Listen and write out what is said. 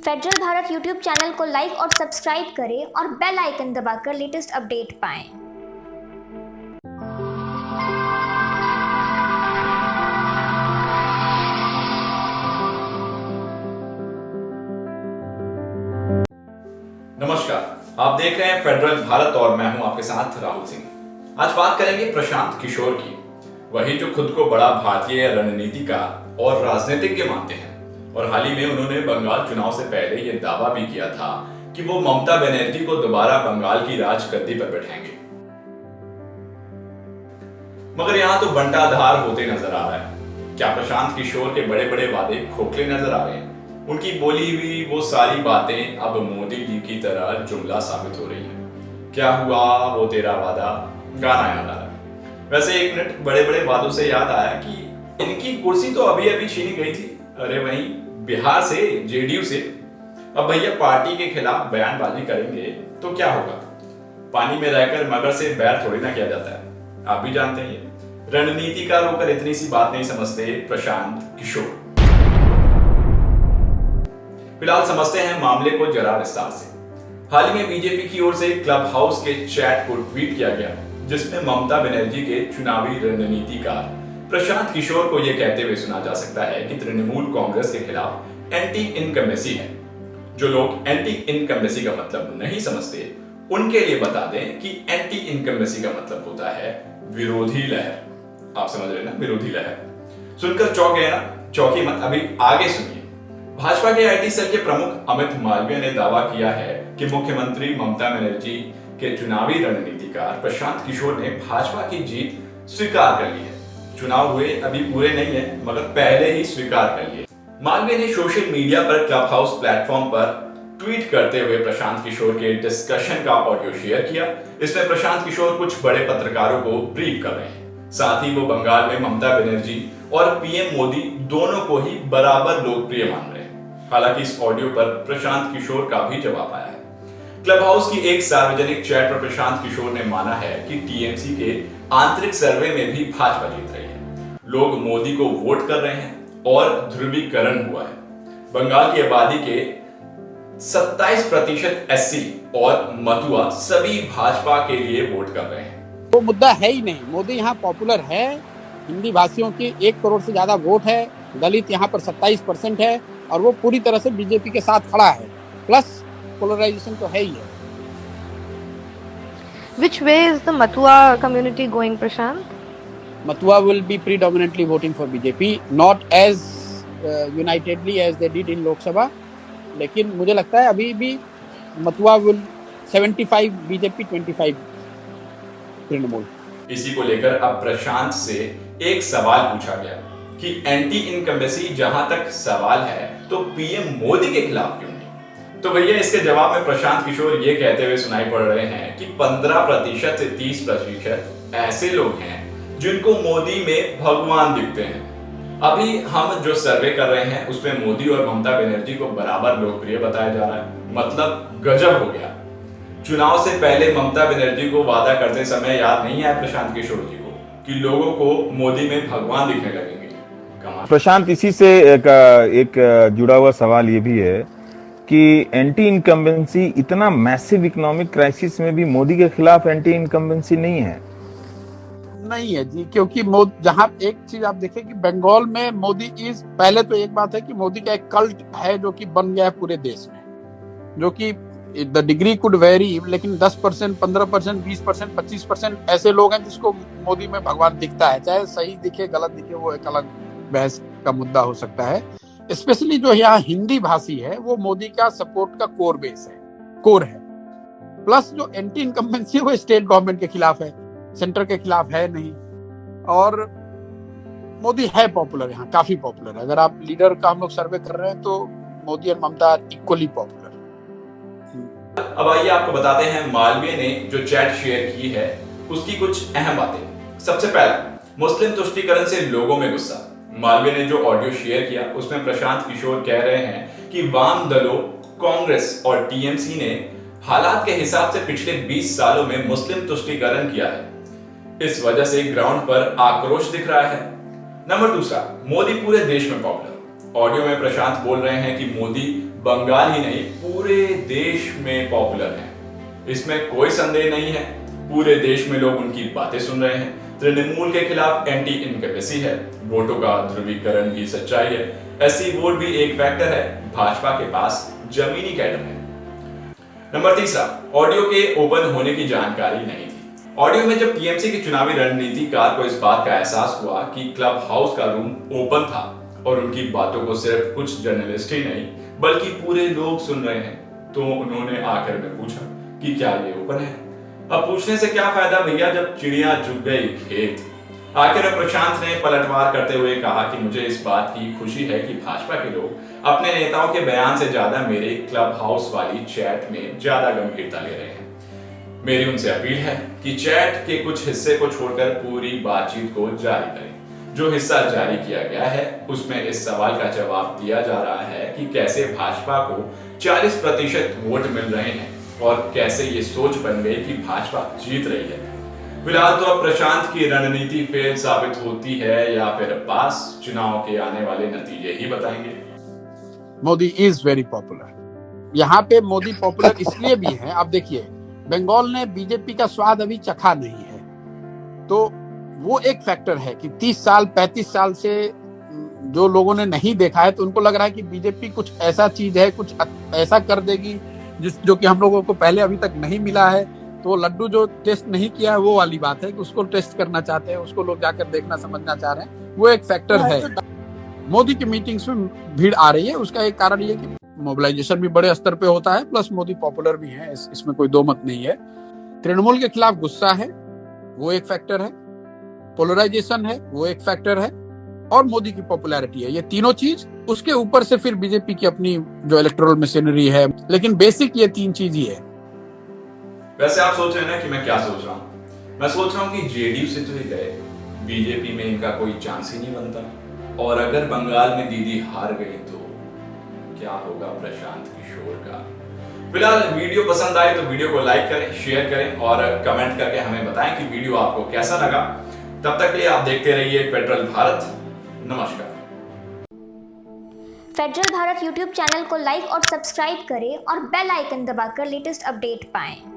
Federal Bharat YouTube channel को like और subscribe करें और बेल आइकन दबाकर लेटेस्ट अपडेट पाएं। नमस्कार, आप देख रहे हैं फेडरल भारत और मैं हूं आपके साथ राहुल सिंह। आज बात करेंगे प्रशांत किशोर की, वही जो खुद को बड़ा भारतीय रणनीतिकार और राजनीतिज्ञ मानते हैं और हाल ही में उन्होंने बंगाल चुनाव से पहले यह दावा भी किया था कि वो ममता बनर्जी को दोबारा बंगाल की राजगद्दी पर बैठाएंगे। मगर यहां तो बंटाधार होते नजर आ रहा है। क्या प्रशांत किशोर के बड़े बड़े वादे खोखले नजर आ रहे हैं? उनकी बोली हुई वो सारी बातें अब मोदी जी की तरह जुमला साबित हो रही हैं। क्या हुआ वो तेरा वादा, गाना याद आ रहा है। वैसे एक मिनट, बड़े बड़े वादों से याद आया कि इनकी कुर्सी तो अभी अभी छीनी गई थी। अरे वहीं बिहार से, जेडीयू से। अब भैया पार्टी के खिलाफ बयानबाजी करेंगे तो क्या होगा? पानी में रहकर मगर से बैर थोड़ी ना किया जाता है, आप भी जानते हैं। रणनीतिकार होकर इतनी सी बात नहीं समझते प्रशांत किशोर। फिलहाल समझते हैं मामले को जरा विस्तार से। हाल ही में बीजेपी की ओर से क्लब हाउस के चैट को ट्वीट किया गया, जिसमें ममता बनर्जी के चुनावी रणनीतिकार प्रशांत किशोर को यह कहते हुए सुना जा सकता है कि तृणमूल कांग्रेस के खिलाफ एंटी इनकम्बेंसी है। जो लोग एंटी इनकम्बेंसी का मतलब नहीं समझते, उनके लिए बता दें कि एंटी इनकम्बेंसी का मतलब होता है विरोधी लहर। आप समझ रहे ना, विरोधी लहर। सुनकर चौंक गए ना? चौंकी मत, अभी आगे सुनिए। भाजपा के आईटी सेल के प्रमुख अमित मालवीय ने दावा किया है कि मुख्यमंत्री ममता बनर्जी के चुनावी रणनीतिकार प्रशांत किशोर ने भाजपा की जीत स्वीकार कर ली है। चुनाव हुए अभी पूरे नहीं है, मगर पहले ही स्वीकार कर लिए। मालवीय ने सोशल मीडिया पर क्लब हाउस प्लेटफॉर्म पर ट्वीट करते हुए प्रशांत किशोर के डिस्कशन का ऑडियो शेयर किया। इसमें प्रशांत किशोर कुछ बड़े पत्रकारों को ब्रीफ कर रहे हैं। साथ ही वो बंगाल में ममता बनर्जी और पीएम मोदी दोनों को ही बराबर लोकप्रिय मान रहे हैं। हालांकि इस ऑडियो पर प्रशांत किशोर का भी जवाब आया है। क्लब हाउस की एक सार्वजनिक चैट पर प्रशांत किशोर ने माना है कि टीएमसी के आंतरिक सर्वे में भी भाजपा जीत रही है। लोग मोदी को वोट कर रहे हैं और ध्रुवीकरण हुआ है। बंगाल की आबादी के 27% एससी और मतुआ सभी भाजपा के लिए वोट कर रहे हैं। वो मुद्दा है ही नहीं। मोदी यहाँ पॉपुलर है, हिंदी भाषियों की 1 करोड़ से ज्यादा वोट है, दलित यहाँ पर 27% है और वो पूरी तरह से बीजेपी के साथ खड़ा है। प्लस पोलराइजेशन तो है ही है। Which way is the Matua community going, Prashant? Matua will be predominantly voting for BJP, not as unitedly as they did in Lok Sabha. लेकिन मुझे लगता है अभी भी मथुआ will 75 बीजेपी 25 तृणमूल। इसी को लेकर अब प्रशांत से एक सवाल पूछा गया कि एंटी इनकम्बेंसी जहां तक सवाल है तो पीएम मोदी के खिलाफ क्यों नहीं? तो भैया इसके जवाब में प्रशांत किशोर ये कहते हुए सुनाई पड़ रहे हैं कि 15% से 30% ऐसे लोग हैं जिनको मोदी में भगवान दिखते हैं। अभी हम जो सर्वे कर रहे हैं उसमें मोदी और ममता बनर्जी को बराबर लोकप्रिय बताया जा रहा है। मतलब गजब हो गया। चुनाव से पहले ममता बनर्जी को वादा करते समय याद नहीं आया प्रशांत किशोर जी को कि लोगों को मोदी में भगवान दिखने लगेंगे। प्रशांत, इसी से एक जुड़ा हुआ सवाल ये भी है कि एंटी इनकम्बेंसी, इतना मैसिव इकोनॉमिक क्राइसिस में भी मोदी के खिलाफ एंटी इनकम्बेंसी नहीं है नहीं जी, क्योंकि जहां एक चीज आप देखें कि बंगाल में मोदी पहले तो एक बात है कि मोदी का एक कल्ट है जो कि बन गया है पूरे देश में, जो कि द डिग्री कुड वेरी, लेकिन 10%, 15%, 20%, 25% ऐसे लोग हैं जिसको मोदी में भगवान दिखता है। चाहे सही दिखे गलत दिखे, वो एक अलग बहस का मुद्दा हो सकता है। स्पेशली जो यहाँ हिंदी भाषी है वो मोदी का सपोर्ट का कोर है। प्लस जो एंटी इनकम्बेंसी है वो स्टेट गवर्नमेंट के खिलाफ है, सेंटर के खिलाफ है नहीं। और मोदी है पॉपुलर, यहाँ काफी पॉपुलर है। अगर आप लीडर का हम लोग सर्वे कर रहे हैं तो मोदी और ममता इक्वली पॉपुलर। अब आइए आपको बताते हैं मालवीय ने जो चैट शेयर की है उसकी कुछ अहम बातें। सबसे पहला, मुस्लिम तुष्टीकरण से लोगों में गुस्सा। मालवीय ने जो ऑडियो शेयर किया उसमें प्रशांत किशोर कह रहे हैं कि वाम दलों कांग्रेस और टीएमसी ने हालात के हिसाब से पिछले 20 सालों में मुस्लिम तुष्टीकरण किया है। इस वजह से ग्राउंड पर आक्रोश दिख रहा है। नंबर दूसरा, मोदी पूरे देश में पॉपुलर। ऑडियो में प्रशांत बोल रहे हैं कि मोदी बंगाल ही नहीं पूरे देश में पॉपुलर हैं। इसमें कोई संदेह नहीं है, पूरे देश में लोग उनकी बातें सुन रहे हैं। तृणमूल के खिलाफ एंटी इनकम्बेंसी है, वोटों का ध्रुवीकरण भी सच्चाई है, एससी वोट भी एक फैक्टर है, भाजपा के पास जमीनी कैडर है। नंबर तीसरा, ऑडियो के ओपन होने की जानकारी नहीं थी। ऑडियो में जब टीएमसी के चुनावी रणनीतिकार को इस बात का एहसास हुआ कि क्लब हाउस का रूम ओपन था और उनकी बातों को सिर्फ कुछ जर्नलिस्ट ही नहीं बल्कि पूरे लोग सुन रहे हैं, तो उन्होंने आखिर में पूछा कि क्या ये ओपन है। अब पूछने से क्या फायदा भैया, जब चिड़िया चुग गई खेत। आखिर में प्रशांत ने पलटवार करते हुए कहा कि मुझे इस बात की खुशी है कि भाजपा के लोग अपने नेताओं के बयान से ज्यादा मेरे क्लब हाउस वाली चैट में ज्यादा गंभीरता ले रहे हैं। मेरी उनसे अपील है कि चैट के कुछ हिस्से को छोड़कर पूरी बातचीत को जारी करें। जो हिस्सा जारी किया गया है उसमें इस सवाल का जवाब दिया जा रहा है कि कैसे भाजपा को 40% वोट मिल रहे हैं और कैसे ये सोच बन गई कि भाजपा जीत रही है। फिलहाल तो अब प्रशांत की रणनीति फेल साबित होती है या फिर अब्बास चुनाव के आने वाले नतीजे ही बताएंगे। Modi is very popular. यहाँ पे मोदी पॉपुलर इसलिए भी है, आप देखिए बंगाल ने बीजेपी का स्वाद अभी चखा नहीं है, तो वो एक फैक्टर है कि 30 साल 35 साल से जो लोगों ने नहीं देखा है, तो उनको लग रहा है कि बीजेपी कुछ ऐसा चीज है, कुछ ऐसा कर देगी जो कि हम लोगों को पहले अभी तक नहीं मिला है। तो लड्डू जो टेस्ट नहीं किया है वो वाली बात है कि उसको टेस्ट करना चाहते हैं, उसको लोग जाकर देखना समझना चाह रहे हैं, वो एक फैक्टर है। मोदी की मीटिंग्स में भीड़ आ रही है, उसका एक कारण ये कि मोबिलाइजेशन भी बड़े स्तर पे होता है, प्लस मोदी पॉपुलर भी है, इसमें कोई दो मत नहीं है। तृणमूल के खिलाफ गुस्सा है, वो एक फैक्टर है, पोलराइजेशन है, वो एक फैक्टर है, और मोदी की पॉपुलैरिटी है। ये तीनों चीज, उसके ऊपर से फिर बीजेपी की अपनी जो इलेक्टोरल मशीनरी है, लेकिन बेसिक ये तीन चीज ही है। वैसे आप सोच रहे हैं ना कि मैं क्या सोच रहा हूँ? मैं सोच रहा हूँ कि जेडीयू से तो ही गए, बीजेपी में इनका कोई चांस ही नहीं बनता, और अगर बंगाल में दीदी हार गई तो क्या होगा प्रशांत किशोर का। फिलहाल वीडियो पसंद आए तो वीडियो को लाइक करें, शेयर करें और कमेंट करके हमें बताएं कि वीडियो आपको कैसा लगा। तब तक के लिए आप देखते रहिए फेडरल भारत। नमस्कार। फेडरल भारत यूट्यूब चैनल को लाइक और सब्सक्राइब करें और बेल आइकन दबाकर लेटेस्ट अपडेट पाएं।